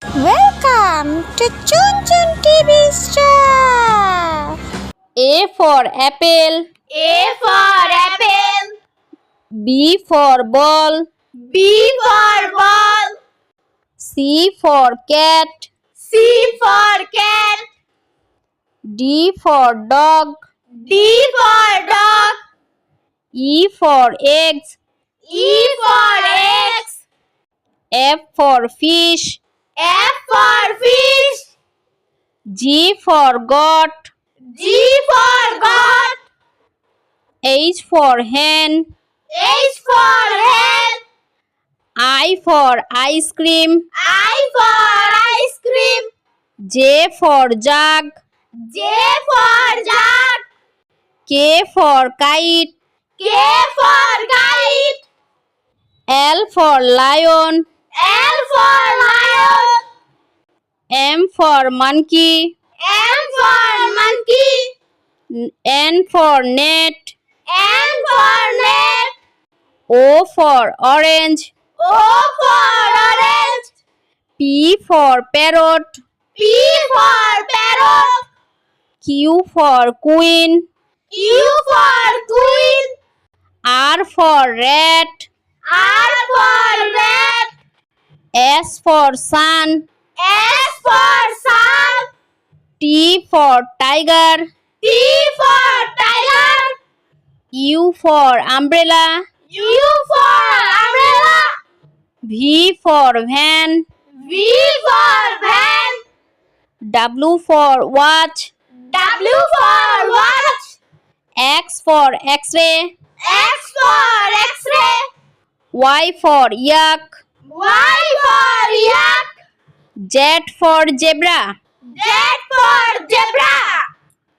Welcome to Chun Chun TV Star. A for apple. A for apple. B for ball. B for ball. C for cat. C for cat. D for dog. D for dog. E for eggs. E for eggs. F for fish. F for fish. G for goat. G for goat. H for hen. H for hen. I for ice cream. I for ice cream. J for jug. J for jug. K for kite. K for kite. L for lion. L for lion. M for monkey. M for monkey. N for net. N for net. O for orange. O for orange. P for parrot. P for parrot. Q for queen. Q for queen. R for rat. R for rat. S for sun. S for sun. T for tiger. T for tiger. U for umbrella. U for umbrella. V for van. V for van. W for watch. W for watch. X for x-ray. X for x-ray. Y for yak. Y for yak. Z for zebra. Z for